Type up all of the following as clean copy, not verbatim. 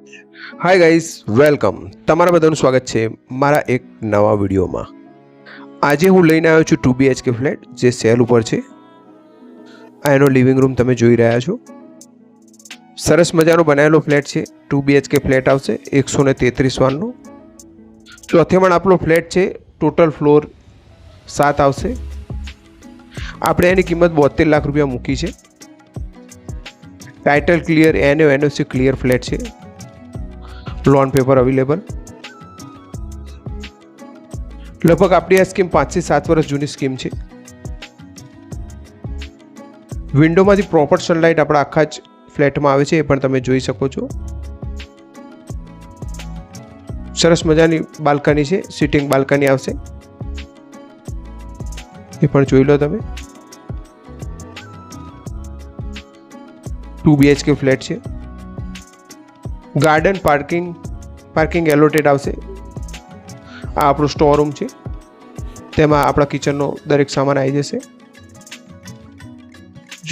Hi guys, welcome. તમારા બધાનું સ્વાગત છે મારા એક નવા વિડીયોમાં. આજે હું લઈને આવ્યો છું 2 BHK ફ્લેટ જે સેલ ઉપર છે. આ એનો લિવિંગ રૂમ તમે જોઈ રહ્યા છો. સરસ મજાનો બનાવેલો ફ્લેટ છે. 2 BHK ફ્લેટ આવશે 133 વારનો. ચોથે માળ આપણો ફ્લેટ છે. ટોટલ ફ્લોર 7 આવશે. આપણે એની કિંમત 72 લાખ રૂપિયા મૂકી છે. Title clear, NOC clear flat છે. Loan paper available. લગભગ આપણી આ સ્કીમ 5 થી 7 વર્ષ જૂની સ્કીમ છે. વિન્ડોમાંથી પ્રોપર સનલાઇટ આપણા આખા જ ફ્લેટમાં આવે છે, એ પણ તમે જોઈ શકો છો. સરસ મજાની બાલ્કની છે, સિટિંગ બાલ્કની આવશે, એ પણ જોઈ લો તમે. 2 BHK ફ્લેટ છે. ગાર્ડન પાર્કિંગ એલોટેડ આવશે. આ આપણો સ્ટોર રૂમ છે, તેમાં આપણા કિચનનો દરેક સામાન આવી જશે.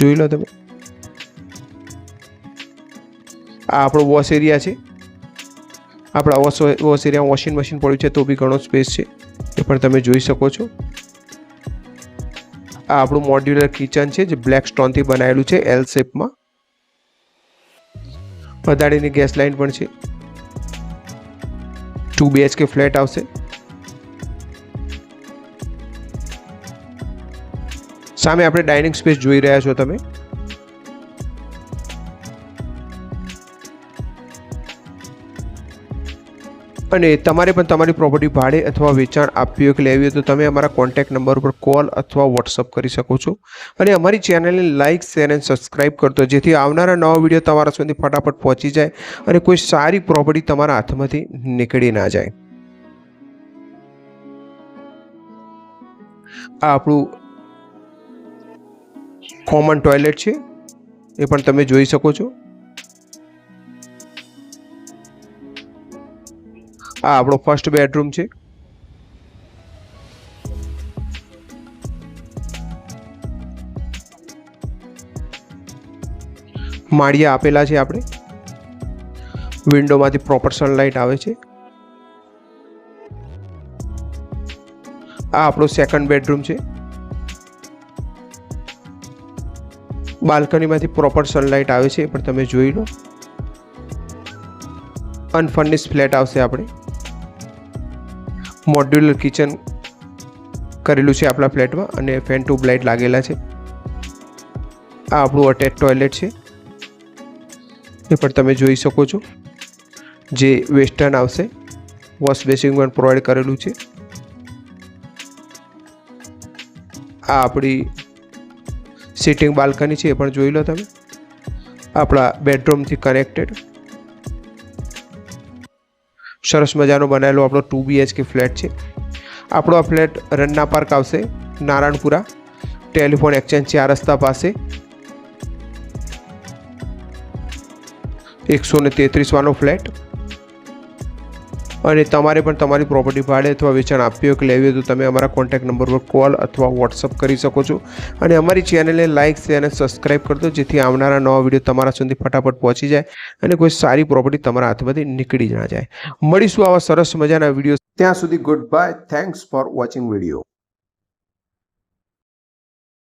જોઈ લો તમે. આ આપણો વોશ એરિયા છે. આપણા વોશ એરિયામાં વોશિંગ મશીન પડ્યું છે, તો બી ઘણો સ્પેસ છે, એ પણ તમે જોઈ શકો છો. આ આપણું મોડ્યુલર કિચન છે જે બ્લેક સ્ટોનથી બનાવેલું છે, L શેપમાં. વધારેની ગેસ લાઇન પણ છે. 2 BHK ફ્લેટ આવશે. સામે આપણે ડાઇનિંગ સ્પેસ જોઈ રહ્યા છો તમે. અને તમારે પણ તમારી પ્રોપર્ટી ભાડે અથવા વેચાણ આપવી હોય કે લેવી હોય તો તમે અમારા કોન્ટેક્ટ નંબર ઉપર કોલ અથવા વોટ્સઅપ કરી શકો છો. અને અમારી ચેનલને લાઇક, શેર અને સબસ્ક્રાઇબ કરતો, જેથી આવનારા નવા વિડીયો તમારા સુધી ફટાફટ પહોંચી જાય અને કોઈ સારી પ્રોપર્ટી તમારા હાથમાંથી નીકળી ના જાય. આ આપણું કોમન ટોયલેટ છે, એ પણ તમે જોઈ શકો છો. આ આપણો ફર્સ્ટ બેડરૂમ છે. માળિયા આપેલા છે આપણે. વિન્ડોમાંથી પ્રોપર સનલાઇટ આવે છે. આ આપણો સેકન્ડ બેડરૂમ છે. બાલ્કનીમાંથી પ્રોપર સનલાઇટ આવે છે, એ પણ તમે જોઈ લો. અનફર્નિશ્ડ ફ્લેટ આવશે આપણે. મોડ્યુલર કિચન કરેલું છે આપણા ફ્લેટમાં અને ફેન ટ્યુબ લાઇટ લાગેલા છે. આ આપણું અટેચ ટોયલેટ છે, એ પણ તમે જોઈ શકો છો, જે વેસ્ટર્ન આવશે. વોશ બેસિન પણ પ્રોવાઈડ કરેલું છે. આ આપણી સિટિંગ બાલ્કની છે, એ પણ જોઈ લો તમે. આપણા બેડરૂમથી કનેક્ટેડ સરસ મજાનો બનાવેલો આપણો 2 BHK ફ્લેટ છે. આપણો આ ફ્લેટ રન્ના પાર્ક આવશે, નારાયણપુરા. ટેલિફોન એક્સચેન્જ 4 રસ્તા પાસે. 133 વાળનો ફ્લેટ. અને તમારે પણ તમારી પ્રોપર્ટી ભાડે અથવા વેચાણ આપવી હોય કે લેવી હોય તો તમે અમારા કોન્ટેક્ટ નંબર પર કોલ અથવા વોટ્સઅપ કરી શકો છો. અને અમારી ચેનલને લાઇક, શેર અને સબસ્ક્રાઇબ કરજો, જેથી આવનારા નવા વિડીયો તમારા સુધી ફટાફટ પહોંચી જાય અને કોઈ સારી પ્રોપર્ટી તમારા હાથમાંથી નીકળી ના જાય. મળીશું આવા સરસ મજાના વિડીયો. ત્યાં સુધી good bye. Thanks for watching video.